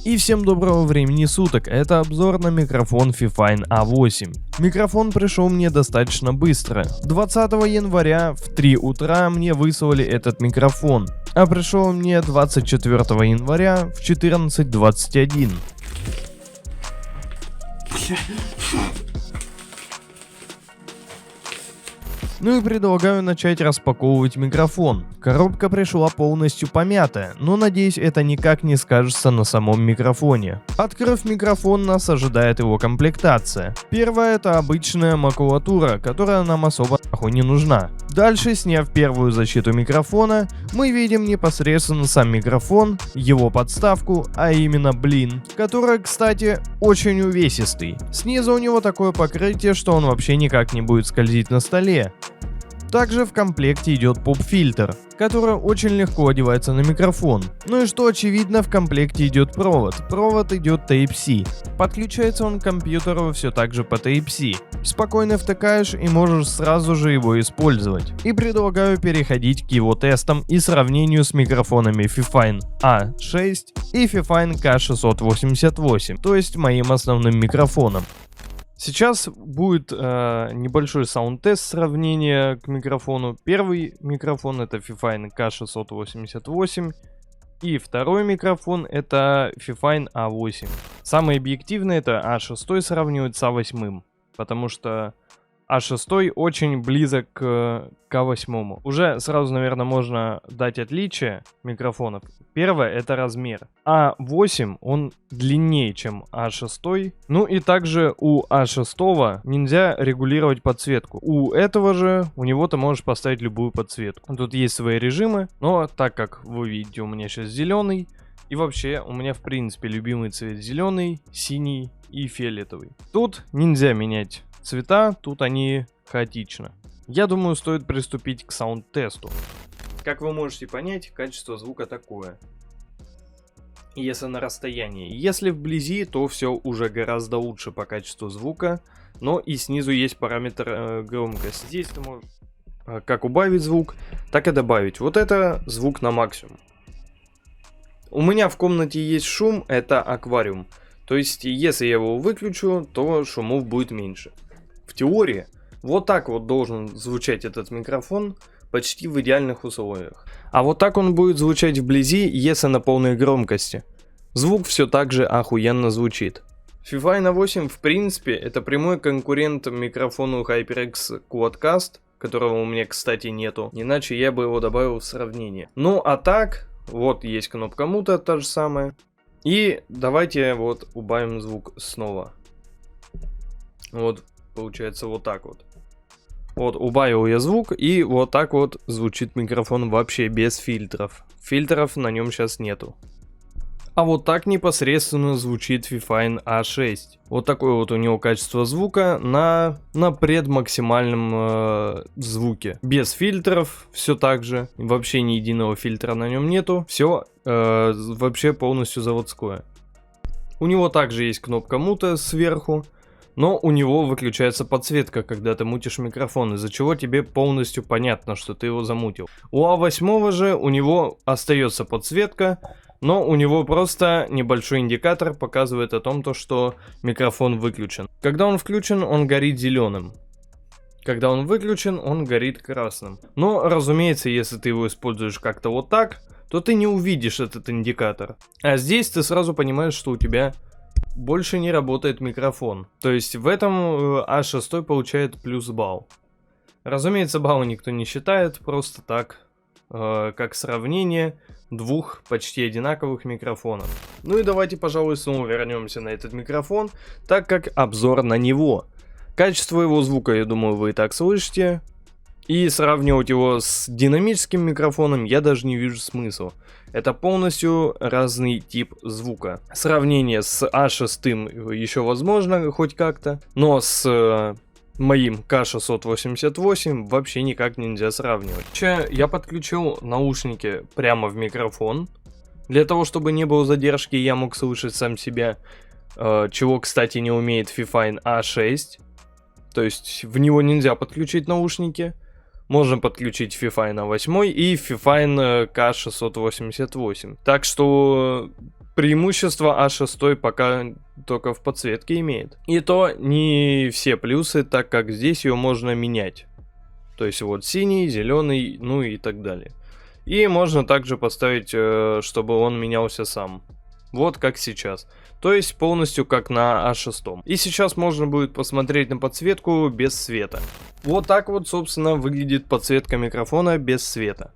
И всем доброго времени суток, это обзор на микрофон Fifine A8. Микрофон пришел мне достаточно быстро. 20 января в 3 утра мне выслали этот микрофон, а пришел мне 24 января в 14:21. Ну и предлагаю начать распаковывать микрофон. Коробка пришла полностью помятая, но надеюсь, это никак не скажется на самом микрофоне. Открыв микрофон, нас ожидает его комплектация. Первая — это обычная макулатура, которая нам особо нахуй не нужна. Дальше, сняв первую защиту микрофона, мы видим непосредственно сам микрофон, его подставку, а именно блин, который, кстати, очень увесистый. Снизу у него такое покрытие, что он вообще никак не будет скользить на столе. Также в комплекте идет поп-фильтр, который очень легко одевается на микрофон. Ну и что очевидно, в комплекте идет провод. Провод идет Type-C. Подключается он к компьютеру все так же по Type-C. Спокойно втыкаешь и можешь сразу же его использовать. И предлагаю переходить к его тестам и сравнению с микрофонами Fifine A6 и Fifine K688, то есть моим основным микрофоном. Сейчас будет небольшой саунд-тест сравнения к микрофону. Первый микрофон — это Fifine K688, и второй микрофон — это Fifine A8. Самый объективный — это A6 сравнивать с A8, потому что A6 очень близок к K8. Уже сразу, наверное, можно дать отличие микрофонов. Первое — это размер. A8 он длиннее, чем A6. Ну и также у A6 нельзя регулировать подсветку. У этого же, у него ты можешь поставить любую подсветку. Тут есть свои режимы, но так как вы видите, у меня сейчас зеленый. И вообще, у меня в принципе любимый цвет зеленый, синий и фиолетовый. Тут нельзя менять цвета, тут они хаотично. Я думаю, стоит приступить к саунд-тесту. Как вы можете понять, качество звука такое. Если на расстоянии. Если вблизи, то все уже гораздо лучше по качеству звука. Но и снизу есть параметр громкости. Здесь ты можешь как убавить звук, так и добавить. Вот это звук на максимум. У меня в комнате есть шум, это аквариум. То есть, если я его выключу, то шумов будет меньше. В теории, вот так вот должен звучать этот микрофон почти в идеальных условиях. А вот так он будет звучать вблизи, если на полной громкости. Звук все так же охуенно звучит. Fifine A8 в принципе это прямой конкурент микрофону HyperX Quadcast, которого у меня, кстати, нету. Иначе я бы его добавил в сравнение. Ну а так, вот есть кнопка мута, та же самая. И давайте вот убавим звук снова. Вот получается вот так вот. Вот убавил я звук, и вот так вот звучит микрофон вообще без фильтров. Фильтров на нем сейчас нету. А вот так непосредственно звучит Fifine A6. Вот такое вот у него качество звука на предмаксимальном звуке. Без фильтров, все так же. Вообще ни единого фильтра на нем нету. Все вообще полностью заводское. У него также есть кнопка мута сверху. Но у него выключается подсветка, когда ты мутишь микрофон, из-за чего тебе полностью понятно, что ты его замутил. У A8 же у него остается подсветка, но у него просто небольшой индикатор показывает о том, что микрофон выключен. Когда он включен, он горит зеленым. Когда он выключен, он горит красным. Но, разумеется, если ты его используешь как-то вот так, то ты не увидишь этот индикатор. А здесь ты сразу понимаешь, что у тебя больше не работает микрофон. То есть в этом A6 получает плюс балл. Разумеется, баллы никто не считает, просто так, как сравнение двух почти одинаковых микрофонов. Ну и давайте, пожалуй, снова вернемся на этот микрофон, так как обзор на него. Качество его звука, я думаю, вы и так слышите. И сравнивать его с динамическим микрофоном я даже не вижу смысла. Это полностью разный тип звука. Сравнение с A6 еще возможно хоть как-то, но с моим K688 вообще никак нельзя сравнивать. Я подключил наушники прямо в микрофон. Для того, чтобы не было задержки, я мог слышать сам себя, чего, кстати, не умеет Fifine A6. То есть в него нельзя подключить наушники. Можно подключить Fifine A8 и Fifine K688. Так что преимущество A6 пока только в подсветке имеет. И то не все плюсы, так как здесь ее можно менять. То есть вот синий, зеленый, ну и так далее. И можно также поставить, чтобы он менялся сам. Вот как сейчас. То есть полностью как на A6. И сейчас можно будет посмотреть на подсветку без света. Вот так вот, собственно, выглядит подсветка микрофона без света.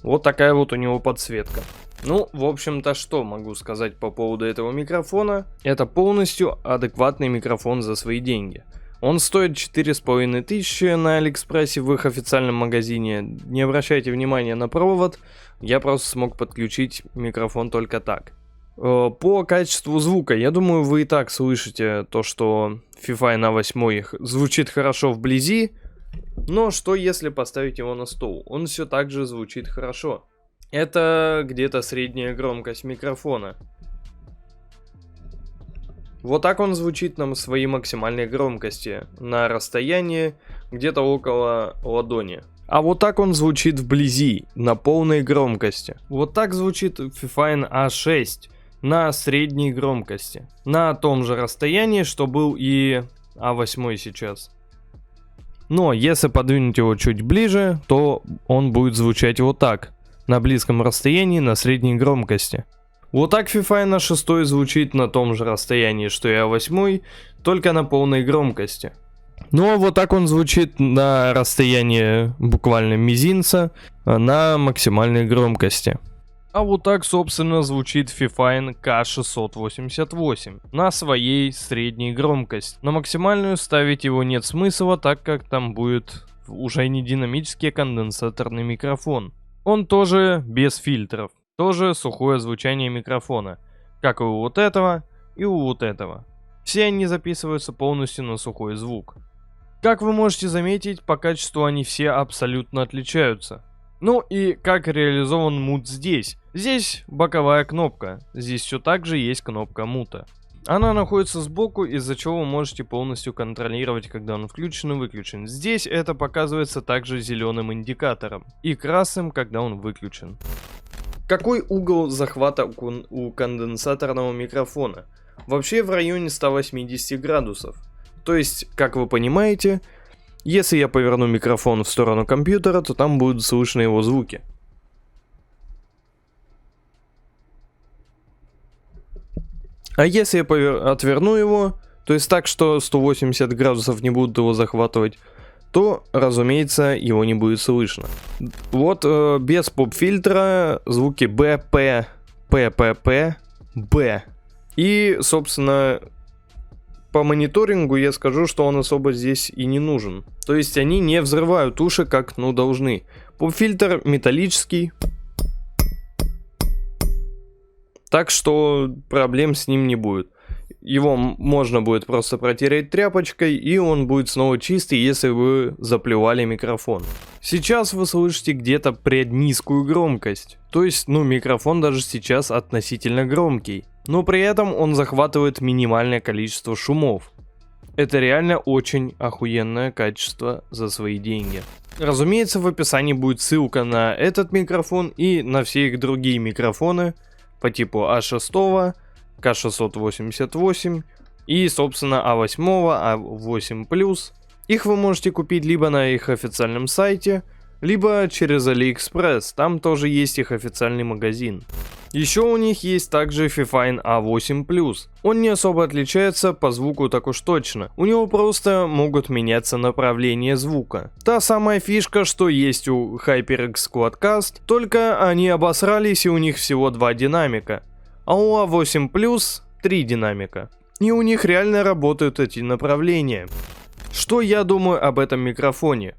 Вот такая вот у него подсветка. Ну, в общем-то, что могу сказать по поводу этого микрофона? Это полностью адекватный микрофон за свои деньги. Он стоит 4500 на Алиэкспрессе в их официальном магазине. Не обращайте внимания на провод, я просто смог подключить микрофон только так. По качеству звука, я думаю, вы и так слышите то, что Fifine A8 звучит хорошо вблизи. Но что если поставить его на стол? Он все так же звучит хорошо. Это где-то средняя громкость микрофона. Вот так он звучит на своей максимальной громкости. На расстоянии где-то около ладони. А вот так он звучит вблизи, на полной громкости. Вот так звучит Fifine A6 на средней громкости. На том же расстоянии, что был и A8 сейчас. Но если подвинуть его чуть ближе, то он будет звучать вот так. На близком расстоянии, на средней громкости. Вот так Fifine A6 звучит на том же расстоянии, что и A8, только на полной громкости. Ну а вот так он звучит на расстоянии буквально мизинца, на максимальной громкости. А вот так, собственно, звучит Fifine K688 на своей средней громкости. На максимальную ставить его нет смысла, так как там будет уже не динамический конденсаторный микрофон. Он тоже без фильтров, тоже сухое звучание микрофона, как и у вот этого, и у вот этого. Все они записываются полностью на сухой звук. Как вы можете заметить, по качеству они все абсолютно отличаются. Ну и как реализован мут здесь? Здесь боковая кнопка, здесь все так же есть кнопка мута. Она находится сбоку, из-за чего вы можете полностью контролировать, когда он включен и выключен. Здесь это показывается также зеленым индикатором и красным, когда он выключен. Какой угол захвата у конденсаторного микрофона? Вообще в районе 180 градусов. То есть, как вы понимаете, если я поверну микрофон в сторону компьютера, то там будут слышны его звуки. А если я отверну его, то есть так, что 180 градусов не будут его захватывать, то, разумеется, его не будет слышно. Вот без поп-фильтра звуки Б, П, П, П, П, Б. И, собственно, по мониторингу я скажу, что он особо здесь и не нужен. То есть они не взрывают уши, как должны. Поп-фильтр металлический. Так что проблем с ним не будет. Его можно будет просто протереть тряпочкой, и он будет снова чистый, если вы заплевали микрофон. Сейчас вы слышите где-то преднизкую громкость. То есть, микрофон даже сейчас относительно громкий. Но при этом он захватывает минимальное количество шумов. Это реально очень охуенное качество за свои деньги. Разумеется, в описании будет ссылка на этот микрофон и на все их другие микрофоны по типу A6, K688 и, собственно, A8, A8+. Их вы можете купить либо на их официальном сайте, либо через AliExpress, там тоже есть их официальный магазин. Еще у них есть также Fifine A8+. Он не особо отличается по звуку так уж точно. У него просто могут меняться направления звука. Та самая фишка, что есть у HyperX Quadcast, только они обосрались и у них всего 2 динамика. А у A8+, 3 динамика. И у них реально работают эти направления. Что я думаю об этом микрофоне?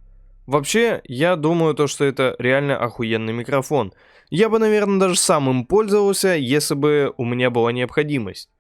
Вообще, я думаю, что это реально охуенный микрофон. Я бы, наверное, даже сам им пользовался, если бы у меня была необходимость.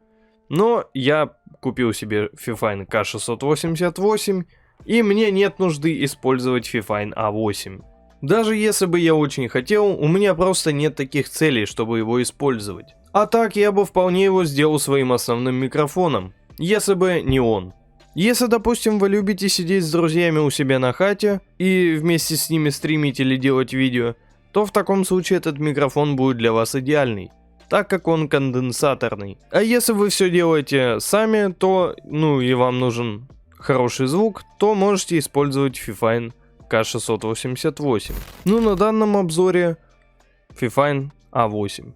Но я купил себе Fifine K688, и мне нет нужды использовать Fifine A8. Даже если бы я очень хотел, у меня просто нет таких целей, чтобы его использовать. А так я бы вполне его сделал своим основным микрофоном, если бы не он. Если, допустим, вы любите сидеть с друзьями у себя на хате и вместе с ними стримить или делать видео, то в таком случае этот микрофон будет для вас идеальный, так как он конденсаторный. А если вы все делаете сами, то, и вам нужен хороший звук, то можете использовать Fifine K688. На данном обзоре Fifine A8.